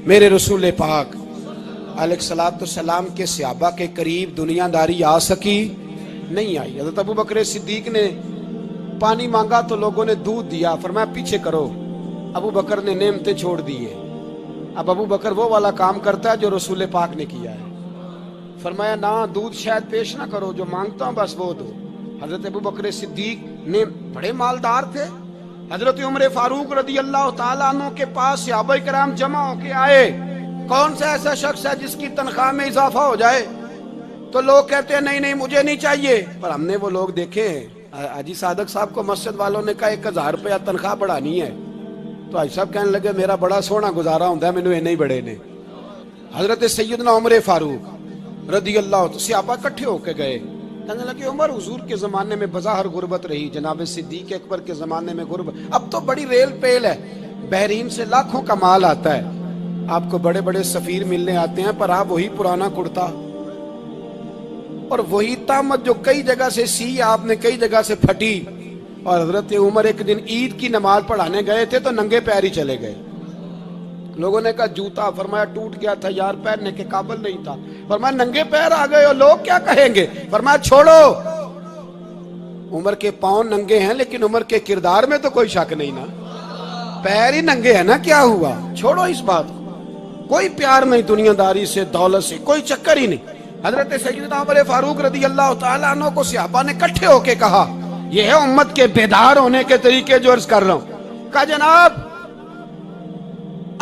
میرے رسول پاک علیہ کے صحابہ کے قریب دنیا داری آ سکی نہیں آئی۔ حضرت ابو بکر صدیق نے پانی مانگا تو لوگوں نے دودھ دیا، فرمایا پیچھے کرو، ابو بکر نے نعمتیں چھوڑ دیے۔ اب ابو بکر وہ والا کام کرتا ہے جو رسول پاک نے کیا ہے، فرمایا نہ دودھ شاید پیش نہ کرو، جو مانگتا ہوں بس وہ دو۔ حضرت ابو بکر صدیق نے بڑے مالدار تھے، حضرت عمر فاروق رضی اللہ تعالیٰ عنہ کے پاس صحابہ کرام جمع ہو کے آئے، کون سا ایسا شخص ہے جس کی تنخواہ میں اضافہ ہو جائے؟ تو لوگ کہتے ہیں نہیں نہیں مجھے نہیں چاہیے، پر ہم نے وہ لوگ دیکھے ہیں۔ حاجی صادق صاحب کو مسجد والوں نے کہا 1000 روپیہ تنخواہ بڑھانی ہے، تو حاجی صاحب کہنے لگے میرا بڑا سونا گزارا ہوتا ہے، مینوں نہیں بڑے نے۔ حضرت سیدنا عمر فاروق رضی اللہ عنہ صحابہ اکٹھے ہو کے گئے، کہنے لگے عمر حضور کے زمانے میں بظاہر غربت رہی، جناب صدیق اکبر کے زمانے میں غربت، اب تو بڑی ریل پیل ہے، بحرین سے لاکھوں کا مال آتا ہے، آپ کو بڑے بڑے سفیر ملنے آتے ہیں، پر آپ وہی پرانا کرتا اور وہی تامت جو کئی جگہ سے سی آپ نے کئی جگہ سے پھٹی۔ اور حضرت عمر ایک دن عید کی نماز پڑھانے گئے تھے تو ننگے پیر ہی چلے گئے، لوگوں نے کہا جوتا، فرمایا ٹوٹ گیا تھا یار، پہننے کے قابل نہیں تھا، فرمایا ننگے پیر آ گئے اور لوگ کیا کہیں گے، فرمایا چھوڑو، عمر کے پاؤں ننگے ہیں لیکن عمر کے کردار میں تو کوئی شک نہیں نا، پیر ہی ننگے ہیں نا، کیا ہوا، چھوڑو اس بات کو، کوئی پیار نہیں دنیا داری سے، دولت سے کوئی چکر ہی نہیں۔ حضرت سیدنا عمر فاروق رضی اللہ تعالیٰ عنہ کو صحابہ نے اکٹھے ہو کے کہا، یہ ہے امت کے بیدار ہونے کے طریقے جو عرض کر رہا ہوں، کہا جناب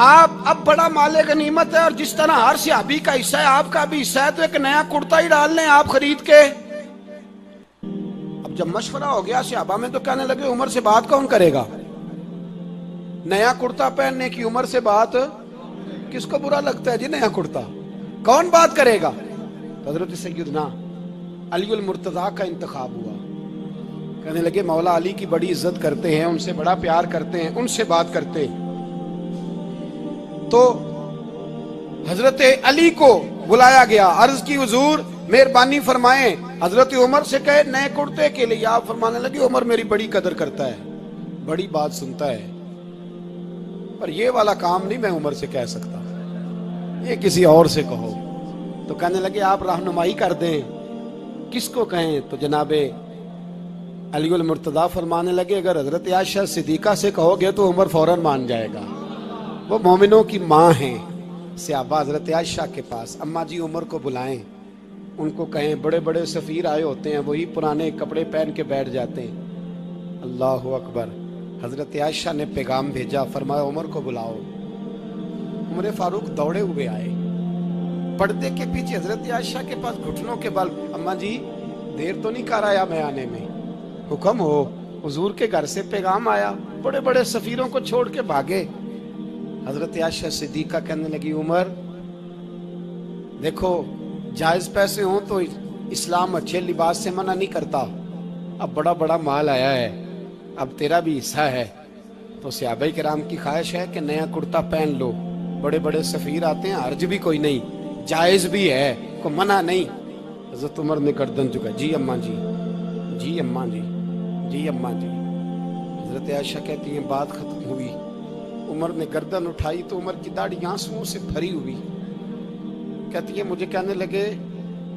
آپ اب بڑا مال غنیمت ہے اور جس طرح ہر صحابی کا حصہ ہے آپ کا بھی حصہ ہے، تو ایک نیا کرتا ہی ڈال لیں آپ خرید کے۔ اب جب مشورہ ہو گیا صحابہ میں تو کہنے لگے عمر سے بات کون کرے گا، نیا کرتا پہننے کی عمر سے بات کس کو برا لگتا ہے جی، نیا کرتا کون بات کرے گا؟ حضرت سیدنا علی المرتضیٰ کا انتخاب ہوا، کہنے لگے مولا علی کی بڑی عزت کرتے ہیں، ان سے بڑا پیار کرتے ہیں، ان سے بات کرتے ہیں۔ تو حضرت علی کو بلایا گیا، عرض کی حضور مہربانی فرمائیں، حضرت عمر سے کہے نئے کرتے کے لیے، آپ فرمانے لگے عمر میری بڑی قدر کرتا ہے، بڑی بات سنتا ہے، پر یہ والا کام نہیں میں عمر سے کہہ سکتا، یہ کسی اور سے کہو۔ تو کہنے لگے آپ رہنمائی کر دیں کس کو کہیں؟ تو جناب علی المرتضیٰ فرمانے لگے اگر حضرت عائشہ صدیقہ سے کہو گے تو عمر فوراً مان جائے گا، وہ مومنوں کی ماں ہیں۔ صحابہ حضرت عائشہ کے پاس، اماں جی عمر کو بلائیں، ان کو کہیں، بڑے بڑے سفیر آئے ہوتے ہیں وہی پرانے کپڑے پہن کے بیٹھ جاتے ہیں۔ اللہ اکبر، حضرت عائشہ نے پیغام بھیجا، فرمایا عمر کو بلاؤ۔ عمر فاروق دوڑے ہوئے آئے، پردے کے پیچھے حضرت عائشہ کے پاس گھٹنوں کے بل، اماں جی دیر تو نہیں کر آیا میں آنے میں، حکم ہو، حضور کے گھر سے پیغام آیا، بڑے بڑے سفیروں کو چھوڑ کے بھاگے۔ حضرت عائشہ صدیقہ کہنے لگی عمر دیکھو جائز پیسے ہوں تو اسلام اچھے لباس سے منع نہیں کرتا، اب بڑا بڑا مال آیا ہے، اب تیرا بھی حصہ ہے، تو صحابہ کرام کی خواہش ہے کہ نیا کرتا پہن لو، بڑے بڑے سفیر آتے ہیں، حرج بھی کوئی نہیں، جائز بھی ہے، کوئی منع نہیں۔ حضرت عمر نے گردن جھکا، جی اماں جی، جی اماں جی، جی اماں جی۔ حضرت عائشہ کہتی ہیں بات ختم ہوئی، عمر نے گردن اٹھائی تو عمر کی داڑھی آنسوؤں سے بھری ہوئی، کہتی ہے مجھے کہنے لگے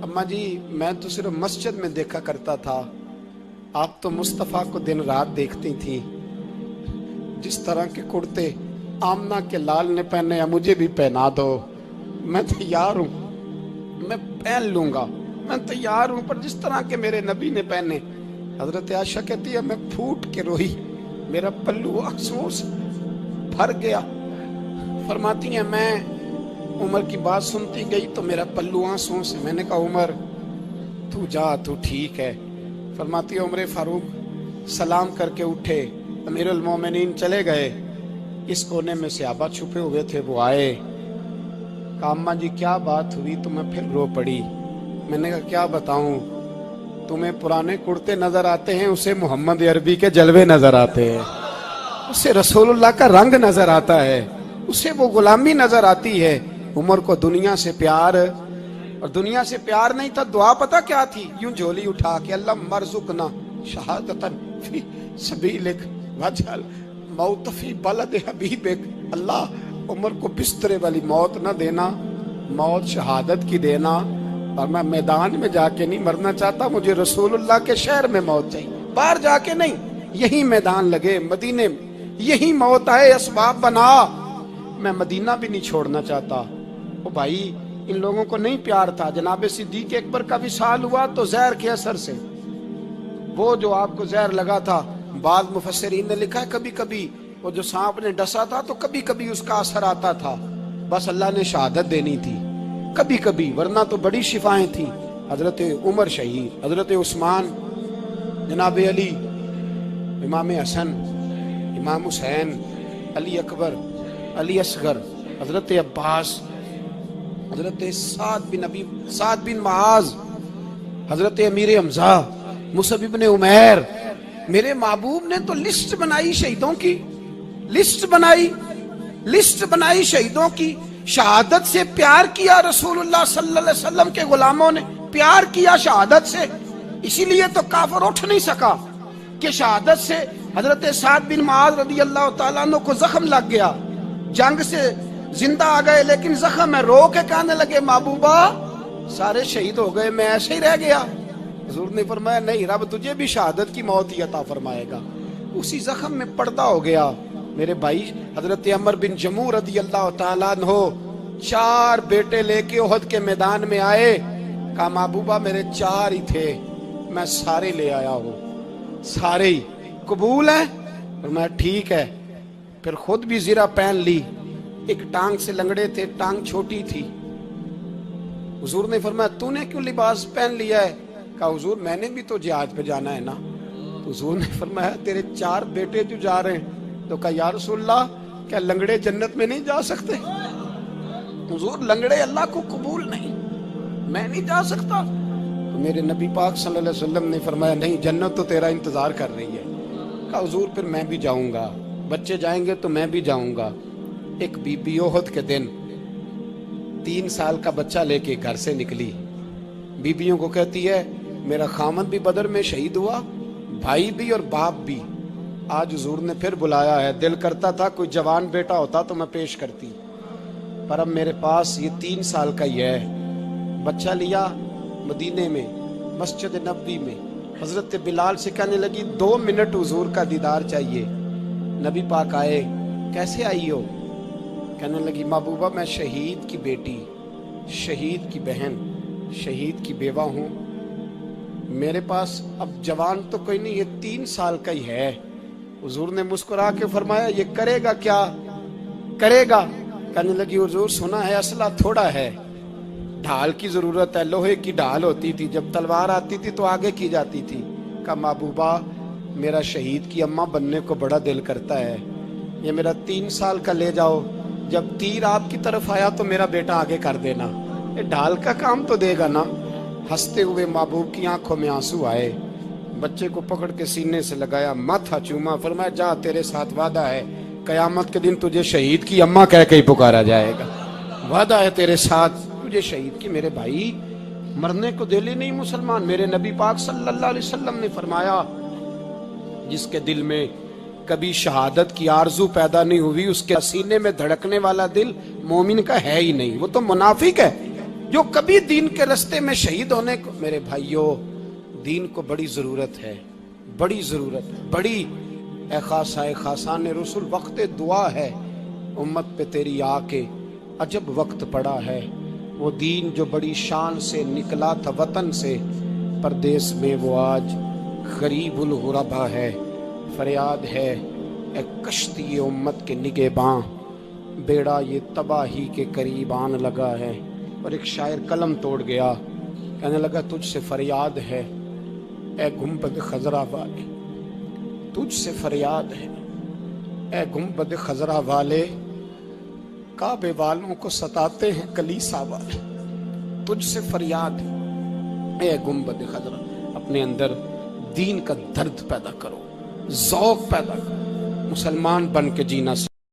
اماں جی میں تو صرف مسجد میں دیکھا کرتا تھا، آپ تو مصطفیٰ کو دن رات دیکھتی تھی، جس طرح کے کرتے آمنہ کے لال نے پہنے ہیں مجھے بھی پہنا دو، میں تیار ہوں، میں پہن لوں گا، میں تیار ہوں، پر جس طرح کے میرے نبی نے پہنے۔ حضرت عائشہ کہتی ہے میں پھوٹ کے روئی، میرا پلو آنسوؤں سے بھر گیا۔ فرماتی ہیں میں عمر کی بات سنتی گئی تو میرا پلو آنسوؤں سے، میں نے کہا عمر تو جا، تو ٹھیک ہے۔ فرماتی ہے عمر فاروق سلام کر کے اٹھے، امیر المومنین چلے گئے، اس کونے میں صحابہ چھپے ہوئے تھے، وہ آئے، کہا اماں جی کیا بات ہوئی؟ تو میں پھر رو پڑی، میں نے کہا کیا بتاؤں، تمہیں پرانے کرتے نظر آتے ہیں، اسے محمد عربی کے جلوے نظر آتے ہیں، اسے رسول اللہ کا رنگ نظر آتا ہے، اسے وہ غلامی نظر آتی ہے۔ عمر کو دنیا سے پیار، اور دنیا سے پیار نہیں تھا، دعا پتہ کیا تھی؟ یوں جھولی اٹھا کے اللہ مرزقنا شہادتن فی سبیلک وجعل موت فی بلد حبیبک، اللہ عمر کو بسترے والی موت نہ دینا، موت شہادت کی دینا، اور میں میدان میں جا کے نہیں مرنا چاہتا، مجھے رسول اللہ کے شہر میں موت چاہیے، باہر جا کے نہیں، یہی میدان لگے مدینے میں، یہی موت آئے، اسباب بنا، میں مدینہ بھی نہیں چھوڑنا چاہتا۔ وہ بھائی ان لوگوں کو نہیں پیار تھا، جناب صدیق اکبر کا وصال ہوا تو زہر کے اثر سے، وہ جو آپ کو زہر لگا تھا، بعض مفسرین نے لکھا ہے کبھی کبھی وہ جو سانپ نے ڈسا تھا تو کبھی کبھی اس کا اثر آتا تھا، بس اللہ نے شہادت دینی تھی کبھی کبھی، ورنہ تو بڑی شفائیں تھیں۔ حضرت عمر شہید، حضرت عثمان، جناب علی، امام حسن، امام حسین، علی اکبر، علی اصغر، حضرت عباس، حضرت سعد بن معاذ، حضرت امیر حمزہ، مصعب بن عمیر، میرے محبوب نے تو لسٹ بنائی شہیدوں کی، لسٹ بنائی شہیدوں کی، شہادت سے پیار کیا رسول اللہ صلی اللہ علیہ وسلم کے غلاموں نے، پیار کیا شہادت سے، اسی لیے تو کافر اٹھ نہیں سکا کہ شہادت سے حضرت سعد بن معاذ رضی اللہ تعالیٰ عنہ کو زخم لگ گیا، جنگ سے زندہ آ گئے لیکن زخم ہے، رو کے کہنے لگے محبوبہ سارے شہید ہو گئے، میں ایسے ہی رہ گیا۔ حضور نے فرمایا نہیں، رب تجھے بھی شہادت کی موت ہی عطا فرمائے گا، اسی زخم میں پردہ ہو گیا۔ میرے بھائی حضرت عمر بن جموح رضی اللہ تعالیٰ عنہ 4 بیٹے لے کے احد کے میدان میں آئے، کہا محبوبہ میرے 4 ہی تھے، میں سارے لے آیا ہوں، سارے ہی قبول ہیں؟ فرمایا ٹھیک ہے، پھر خود بھی زرہ پہن لی، ایک ٹانگ سے لنگڑے تھے، ٹانگ چھوٹی تھی، حضور نے فرمایا تو نے کیوں لباس پہن لیا ہے؟ کہا حضور میں نے بھی تو جہاد پہ جانا ہے نا۔ تو حضور نے فرمایا تیرے 4 بیٹے جو جا رہے ہیں، تو کہا یا رسول اللہ کیا لنگڑے جنت میں نہیں جا سکتے؟ حضور لنگڑے اللہ کو قبول نہیں، میں نہیں جا سکتا۔ تو میرے نبی پاک صلی اللہ علیہ وسلم نے فرمایا نہیں، جنت تو تیرا انتظار کر رہی ہے۔ کہا حضور پھر میں بھی جاؤں گا، بچے جائیں گے تو میں بھی جاؤں گا۔ ایک بی بی احد کے دن 3 سال کا بچہ لے کے گھر سے نکلی، بیبیوں کو کہتی ہے میرا خامد بھی بدر میں شہید ہوا، بھائی بھی اور باپ بھی، آج حضور نے پھر بلایا ہے، دل کرتا تھا کوئی جوان بیٹا ہوتا تو میں پیش کرتی، پر اب میرے پاس یہ 3 سال کا ہی ہے۔ بچہ لیا مدینے میں مسجد نبوی میں، حضرت بلال سے کہنے لگی 2 منٹ حضور کا دیدار چاہیے۔ نبی پاک آئے، کیسے آئی ہو؟ کہنے لگی محبوبہ میں شہید کی بیٹی، شہید کی بہن، شہید کی بیوہ ہوں، میرے پاس اب جوان تو کوئی نہیں، یہ 3 سال کا ہی ہے۔ حضور نے مسکرا کے فرمایا یہ کرے گا کیا؟ کرے گا؟ کہنے لگی حضور سنا ہے اسلحہ تھوڑا ہے، ڈھال کی ضرورت ہے، لوہے کی ڈھال ہوتی تھی، جب تلوار آتی تھی تو آگے کی جاتی تھی۔ کہا محبوبہ میرا شہید کی اماں بننے کو بڑا دل کرتا ہے، یہ میرا 3 سال کا لے جاؤ، جب تیر آپ کی طرف آیا تو میرا بیٹا آگے کر دینا، یہ ڈھال کا کام تو دے گا نا۔ ہنستے ہوئے محبوب کی آنکھوں میں آنسو آئے، بچے کو پکڑ کے سینے سے لگایا، ماتھا چوما، فرمایا جا تیرے ساتھ وعدہ ہے، قیامت کے دن تجھے شہید کی اماں کہہ کے ہی پکارا جائے گا، وعدہ ہے تیرے ساتھ تجھے شہید کی۔ میرے بھائی مرنے کو دل ہی نہیں مسلمان، میرے نبی پاک صلی اللہ علیہ وسلم نے فرمایا جس کے دل میں کبھی شہادت کی آرزو پیدا نہیں ہوئی، اس کے سینے میں دھڑکنے والا دل مومن کا ہے ہی نہیں، وہ تو منافق ہے جو کبھی دین کے رستے میں شہید ہونے کو۔ میرے بھائیوں دین کو بڑی ضرورت ہے، بڑی ضرورت ہے، بڑی۔ اے خاصان رسول وقت دعا ہے، امت پہ تیری آ کے عجب وقت پڑا ہے، وہ دین جو بڑی شان سے نکلا تھا وطن سے، پردیس میں وہ آج غریب الغربا ہے۔ فریاد ہے اے کشتی امت کے نگہباں، بیڑا یہ تباہی کے قریب آن لگا ہے۔ اور ایک شاعر قلم توڑ گیا، کہنے لگا تجھ سے فریاد ہے اے گنبد خضرا والے، تجھ سے فریاد ہے اے گنبد خضرا والے، کعبے والوں کو ستاتے ہیں کلیسا والے، تجھ سے فریاد ہے اے گنبد خضرا۔ اپنے اندر دین کا درد پیدا کرو، ذوق پیدا کرو، مسلمان بن کے جینا